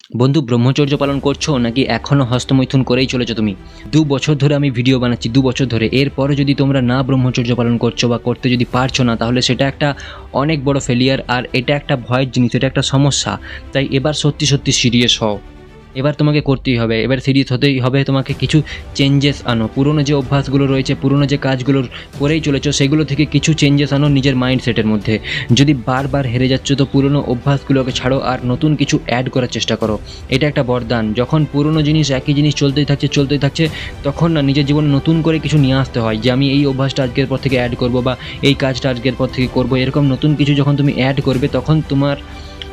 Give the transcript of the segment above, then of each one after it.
বন্ধু, ব্রহ্মচর্য পালন করছো নাকি এখনও হস্তমৈথুন করেই চলেছো তুমি? 2 বছর ধরে আমি ভিডিও বানাচ্ছি, 2 বছর ধরে। এরপরে যদি তোমরা না ব্রহ্মচর্য পালন করছো বা করতে যদি পারছো না, তাহলে সেটা একটা অনেক বড় ফেলিয়ার, আর এটা একটা ভয়ের জিনিস, এটা একটা সমস্যা। তাই এবার সত্যি সত্যি সিরিয়াস হও। এবার তোমাকে করতেই হবে, এবার সিরিয়াস হতেই হবে। তোমাকে কিছু চেঞ্জেস আনো। পুরনো যে অভ্যাসগুলো রয়েছে, পুরনো যে কাজগুলোর করেই চলেছো, সেগুলো থেকে কিছু চেঞ্জেস আনো নিজের মাইন্ডসেটের মধ্যে। যদি বারবার হেরে যাচ্ছ, তো পুরনো অভ্যাসগুলোকে ছাড়ো আর নতুন কিছু অ্যাড করার চেষ্টা করো। এটা একটা বরদান। যখন পুরনো জিনিস, একই জিনিস চলতেই থাকছে, তখন না নিজের জীবনে নতুন করে কিছু নিয়ে আসতে হয়, যে আমি এই অভ্যাসটা আজকের পর থেকে অ্যাড করবো, বা এই কাজটা আজকের পর থেকে করবো। এরকম নতুন কিছু যখন তুমি অ্যাড করবে, তখন তোমার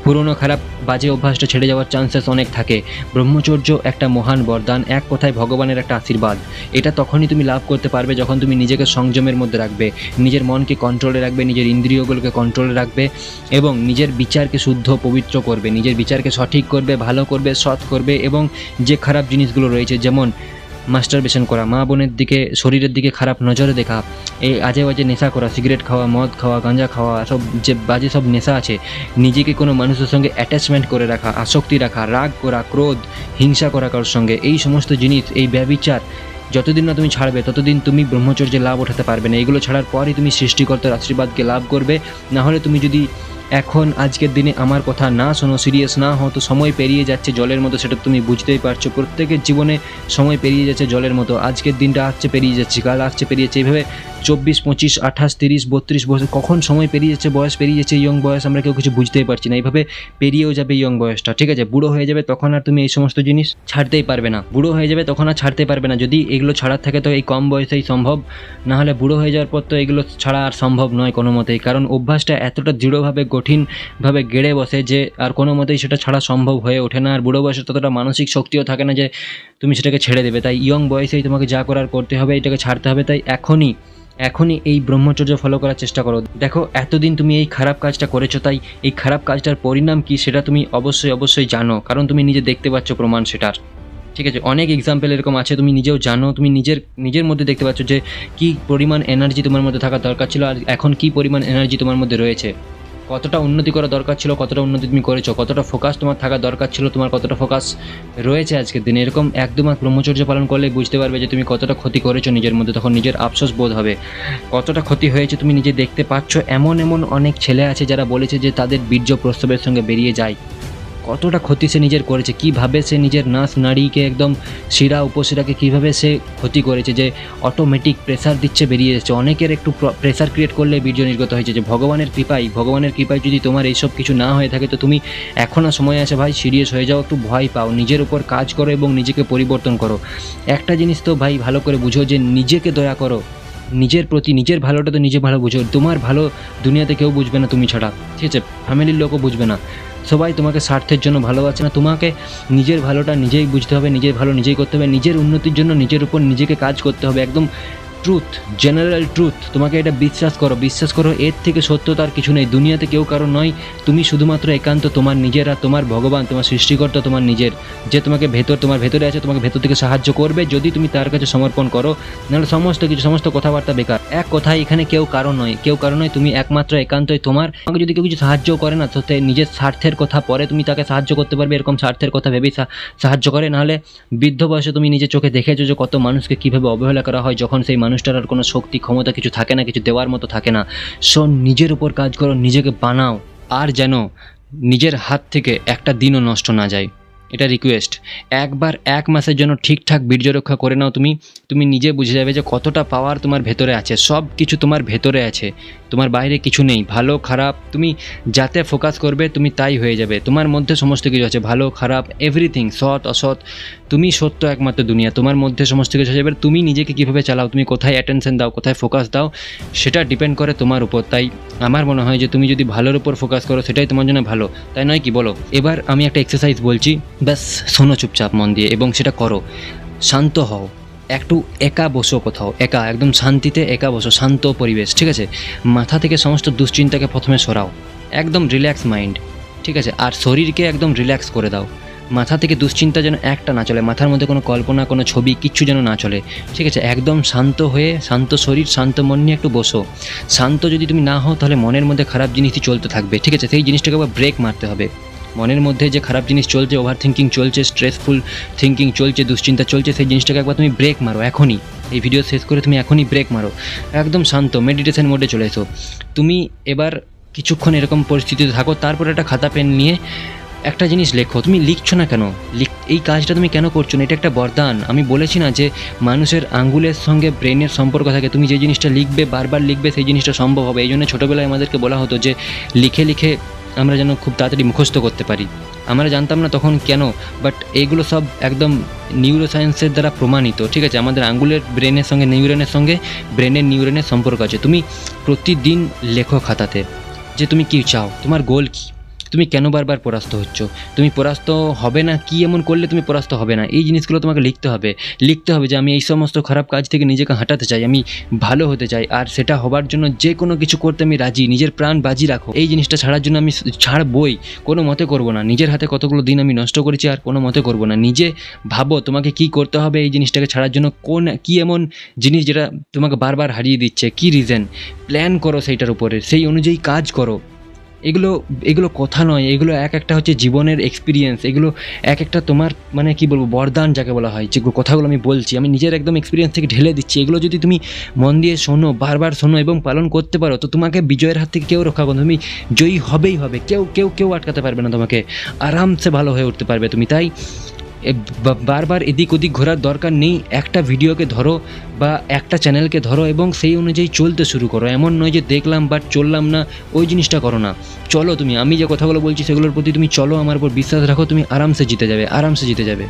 পুরনো খারাপ বাজে অভ্যাসটা ছেড়ে যাওয়ার চান্সেস অনেক থাকে। ব্রহ্মচর্য একটা মহান বরদান, এক কথায় ভগবানের একটা আশীর্বাদ। এটা তখনই তুমি লাভ করতে পারবে যখন তুমি নিজেকে সংযমের মধ্যে রাখবে, নিজের মনকে কন্ট্রোলে রাখবে, নিজের ইন্দ্রিয়গুলোকে কন্ট্রোলে রাখবে, এবং নিজের বিচারকে শুদ্ধ পবিত্র করবে, নিজের বিচারকে সঠিক করবে, ভালো করবে, সৎ করবে। এবং যে খারাপ জিনিসগুলো রয়েছে, যেমন মাস্টারবেশন করা, মা বোনের দিকে, শরীরের দিকে খারাপ নজরে দেখা, এই আজে বাজে নেশা করা, সিগারেট খাওয়া, মদ খাওয়া, গাঁজা খাওয়া, সব যে বাজে সব নেশা আছে, নিজেকে কোনো মানুষের সঙ্গে অ্যাটাচমেন্ট করে রাখা, আসক্তি রাখা, রাগ করা, ক্রোধ, হিংসা করা কারোর সঙ্গে, এই সমস্ত জিনিস, এই ব্যভিচার যতদিন না তুমি ছাড়বে, ততদিন তুমি ব্রহ্মচর্যের লাভ ওঠাতে পারবে না। এগুলো ছাড়ার পরই তুমি সৃষ্টিকর্তার আশীর্বাদকে লাভ করবে। না হলে তুমি যদি এখন আজকের দিনে আমার কথা না শোনো, সিরিয়াস না হও, তো সময় পেরিয়ে যাচ্ছে জলের মতো, সেটা তুমি বুঝতেই পারছো। প্রত্যেকের জীবনে সময় পেরিয়ে যাচ্ছে জলের মতো। আজকের দিনটা আসছে, পেরিয়ে যাচ্ছে, কাল আসছে, পেরিয়ে যাচ্ছে, এইভাবে 24, 25, 28, 30, 32 বছর কখন সময় পেরিয়ে যাচ্ছে, বয়স পেরিয়ে যাচ্ছে, ইয়ং বয়স, আমরা কেউ কিছু বুঝতেই পারছি না। এইভাবে পেরিয়েও যাবে ইয়ং বয়সটা, ঠিক আছে? বুড়ো হয়ে যাবে, তখন আর তুমি এই সমস্ত জিনিস ছাড়তেই পারবে না। বুড়ো হয়ে যাবে, তখন আর ছাড়তে পারবে না। যদি এগুলো ছাড়ার থাকে, তো এই কম বয়সেই সম্ভব। না হলে বুড়ো হয়ে যাওয়ার পর তো এগুলো ছাড়া আর সম্ভব নয় কোনো মতেই, কারণ অভ্যাসটা এতটা দৃঢ়ভাবে, কঠিনভাবে গেড়ে বসে যে আর কোনো মতেই সেটা ছাড়া সম্ভব হয়ে ওঠে না। আর বুড়ো বয়সে ততটা মানসিক শক্তিও থাকে না যে তুমি সেটাকে ছেড়ে দেবে। তাই ইয়ং বয়সেই তোমাকে যা করার করতে হবে, এটাকে ছাড়তে হবে। তাই এখনই এই ব্রহ্মচর্য ফলো করার চেষ্টা করো। দেখো, এতদিন তুমি এই খারাপ কাজটা করেছো, তাই এই খারাপ কাজটার পরিণাম কি সেটা তুমি অবশ্যই জানো, কারণ তুমি নিজে দেখতে পাচ্ছ প্রমাণ সেটার। ঠিক আছে? অনেক এক্সাম্পল এরকম আছে, তুমি নিজেও জানো, তুমি নিজের মধ্যে দেখতে পাচ্ছ যে কী পরিমাণ এনার্জি তোমার মধ্যে থাকা দরকার ছিল, আর এখন কী পরিমাণ এনার্জি তোমার মধ্যে রয়েছে। কতটা উন্নতি করা দরকার ছিল, কতটা উন্নতি তুমি করেছো, কতটা ফোকাস তোমার থাকা দরকার ছিল, তোমার কতটা ফোকাস রয়েছে আজকের দিনে। এরকম 1-2 মাস ব্রহ্মচর্য পালন করলে বুঝতে পারবে যে তুমি কতটা ক্ষতি করেছো নিজের মধ্যে। তখন নিজের আফসোস বোধ হবে, কতটা ক্ষতি হয়েছে তুমি নিজে দেখতে পাচ্ছ। এমন অনেক ছেলে আছে যারা বলেছে যে তাদের বীর্য প্রস্রাবের সঙ্গে বেরিয়ে যায়। কতটা ক্ষতি সে নিজের করেছে, কীভাবে সে নিজের নাস নাড়িকে, একদম শিরা উপশিরাকে কীভাবে সে ক্ষতি করেছে, যে অটোমেটিক প্রেসার দিচ্ছে, বেরিয়ে যাচ্ছে। অনেকের একটু প্রেসার ক্রিয়েট করলে বীর্য নির্গত হয়েছে। যে ভগবানের কৃপায় যদি তোমার এইসব কিছু না হয়ে থাকে, তো তুমি এখনও সময় আছে ভাই, সিরিয়াস হয়ে যাও, একটু ভয় পাও, নিজের উপর কাজ করো এবং নিজেকে পরিবর্তন করো। একটা জিনিস তো ভাই ভালো করে বুঝো, যে নিজেকে দয়া করো, নিজের প্রতি, নিজের ভালোটা তো নিজে ভালো বুঝো। তোমার ভালো দুনিয়াতে কেউ বুঝবে না তুমি ছাড়া, ঠিক আছে? ফ্যামিলির লোকও বুঝবে না। সবাই তোমাকে স্বার্থের জন্য ভালোবাসে না। তোমাকে নিজের ভালোটা নিজেই বুঝতে হবে, নিজের ভালো নিজেই করতে হবে, নিজের উন্নতির জন্য নিজের উপর নিজেকে কাজ করতে হবে। একদম ট্রুথ, জেনারেল ট্রুথ। তোমাকে এটা বিশ্বাস করো, এর থেকে সত্যতার কিছু নেই দুনিয়াতে, কেউ কারো নয়। তুমি শুধুমাত্র একান্ত তোমার নিজের, আর তোমার ভগবান, তোমার সৃষ্টিকর্তা তোমার নিজের, যে তোমাকে তোমার ভেতরে আছে, তোমাকে ভেতর থেকে সাহায্য করবে যদি তুমি তার কাছে সমর্পণ করো। নাহলে সমস্ত কথাবার্তা বেকার। এক কথায় এখানে কেউ কারো নয়, তুমি একমাত্র একান্তই তোমার। তোমাকে যদি কেউ কিছু সাহায্য করে না, তো নিজের স্বার্থের কথা পরে তুমি তাকে সাহায্য করতে পারবে, এরকম স্বার্থের কথা ভেবেই সাহায্য করে। নাহলে বৃদ্ধ বয়সে তুমি নিজের চোখে দেখেছো যে কত মানুষকে কীভাবে অবহেলা করা হয়, যখন সেই মানুষটার আর কোনো শক্তি ক্ষমতা কিছু থাকে না, কিছু দেওয়ার মতো থাকে না। সো নিজের উপর কাজ করো, নিজেকে বানাও, আর যেন নিজের হাত থেকে একটা দিনও নষ্ট না যায়, এটা রিকোয়েস্ট। একবার 1 মাসের জন্য ঠিকঠাক বীর্য রক্ষা করে নাও, তুমি নিজে বুঝে যাবে যে কতটা পাওয়ার তোমার ভেতরে আছে। সব কিছু তোমার ভেতরে আছে, তোমার বাইরে কিছু নেই। ভালো খারাপ তুমি যাতে ফোকাস করবে, তুমি তাই হয়ে যাবে। তোমার মধ্যে সমস্ত কিছু আছে, ভালো খারাপ এভরিথিং, সৎ অসৎ। তুমি সত্য একমাত্র দুনিয়া, তোমার মধ্যে সমস্ত কিছু আছে। এবার তুমি নিজেকে কীভাবে চালাও, তুমি কোথায় অ্যাটেনশন দাও, কোথায় ফোকাস দাও, সেটা ডিপেন্ড করে তোমার উপর। তাই আমার মনে হয় যে তুমি যদি ভালোর উপর ফোকাস করো, সেটাই তোমার জন্য ভালো, তাই নয় কি বলো? এবার আমি একটা এক্সারসাইজ বলছি, ব্যাস শোনো চুপচাপ মন দিয়ে, এবং সেটা করো। শান্ত হও, একটু একা বসো কোথাও, একদম শান্তিতে একা বসো, শান্ত পরিবেশ, ঠিক আছে? মাথা থেকে সমস্ত দুশ্চিন্তাকে প্রথমে সরাও, একদম রিল্যাক্স মাইন্ড, ঠিক আছে? আর শরীরকে একদম রিল্যাক্স করে দাও। মাথা থেকে দুশ্চিন্তা যেন একটা না চলে, মাথার মধ্যে কোনো কল্পনা, কোনো ছবি, কিচ্ছু যেন না চলে, ঠিক আছে? একদম শান্ত হয়ে, শান্ত শরীর, শান্ত মন নিয়ে একটু বসো। শান্ত যদি তুমি না হও, তাহলে মনের মধ্যে খারাপ জিনিসই চলতে থাকবে, ঠিক আছে? সেই জিনিসটাকে আবার ব্রেক মারতে হবে। মনের মধ্যে যে খারাপ জিনিস চলছে, ওভার থিঙ্কিং চলছে, স্ট্রেসফুল থিঙ্কিং চলছে, দুশ্চিন্তা চলছে, সেই জিনিসটাকে একবার তুমি ব্রেক মারো এখনই। এই ভিডিও শেষ করে তুমি এখনই ব্রেক মারো, একদম শান্ত মেডিটেশন মোডে চলে এসো। তুমি এবার কিছুক্ষণ এরকম পরিস্থিতিতে থাকো, তারপর একটা খাতা পেন নিয়ে একটা জিনিস লেখো। তুমি লিখছো না কেন? এই কাজটা তুমি কেন করছো না? এটা একটা বরদান। আমি বলেছি না যে মানুষের আঙ্গুলের সঙ্গে ব্রেনের সম্পর্ক থাকে, তুমি যে জিনিসটা লিখবে, বারবার লিখবে, সেই জিনিসটা সম্ভব হবে। এই জন্য ছোটোবেলায় আমাদেরকে বলা হতো যে লিখে লিখে আমরা যেন খুব তাড়াতাড়ি মুখস্থ করতে পারি। আমরা জানতাম না তখন কেন, বাট এইগুলো সব একদম নিউরো সায়েন্সের দ্বারা প্রমাণিত, ঠিক আছে? আমাদের আঙ্গুলের ব্রেনের সঙ্গে নিউরনের সঙ্গে ব্রেনের নিউরনের সম্পর্ক আছে। তুমি প্রতিদিন লেখো খাতাতে যে তুমি কী চাও, তোমার গোল কী, তুমি কেন বারবার পরাস্ত হচ্ছ, তুমি পরাস্ত হবে না, কী এমন করলে তুমি পরাস্ত হবে না, এই জিনিসগুলো তোমাকে লিখতে হবে। লিখতে হবে যে আমি এই সমস্ত খারাপ কাজ থেকে নিজেকে হাঁটাতে চাই, আমি ভালো হতে চাই, আর সেটা হবার জন্য যে কোনো কিছু করতে আমি রাজি, নিজের প্রাণ বাজি রাখো। এই জিনিসটা ছাড়ার জন্য আমি ছাড়বই, কোনো মতে করবো না। নিজের হাতে কতগুলো দিন আমি নষ্ট করেছি, আর কোনো মতে করবো না। নিজে ভাবো তোমাকে কি করতে হবে এই জিনিসটাকে ছাড়ার জন্য, কী এমন জিনিস যেটা তোমাকে বারবার হারিয়ে দিচ্ছে, কী রিজন, প্ল্যান করো সেইটার উপরে, সেই অনুযায়ী কাজ করো। এগুলো কথা নয়, এগুলো এক একটা হচ্ছে জীবনের এক্সপিরিয়েন্স, এগুলো এক একটা তোমার মানে কি বলবো বরদান যাকে বলা হয়। যে কথাগুলো আমি বলছি আমি নিজের একদম এক্সপিরিয়েন্স থেকে ঢেলে দিচ্ছি। এগুলো যদি তুমি মন দিয়ে শোনো, বারবার শোনো এবং পালন করতে পারো, তো তোমাকে বিজয়ের হাত থেকে কেউ রক্ষা করবে, তুমি জয়ী হবেই হবে। কেউ আটকাতে পারবে না তোমাকে, আরামসে ভালো হয়ে উঠতে পারবে তুমি। তাই বারবার এদিক ওদিক ঘোরার দরকার নেই। একটা ভিডিওকে ধরো বা একটা চ্যানেলকে ধরো এবং সেই অনুযায়ী চলতে শুরু করো। এমন নয় যে দেখলাম বাট চললাম না, ওই জিনিসটা করো না। চলো তুমি, আমি যে কথাগুলো বলছি সেগুলোর প্রতি তুমি চলো, আমার উপর বিশ্বাস রাখো, তুমি আরামসে জিতে যাবে।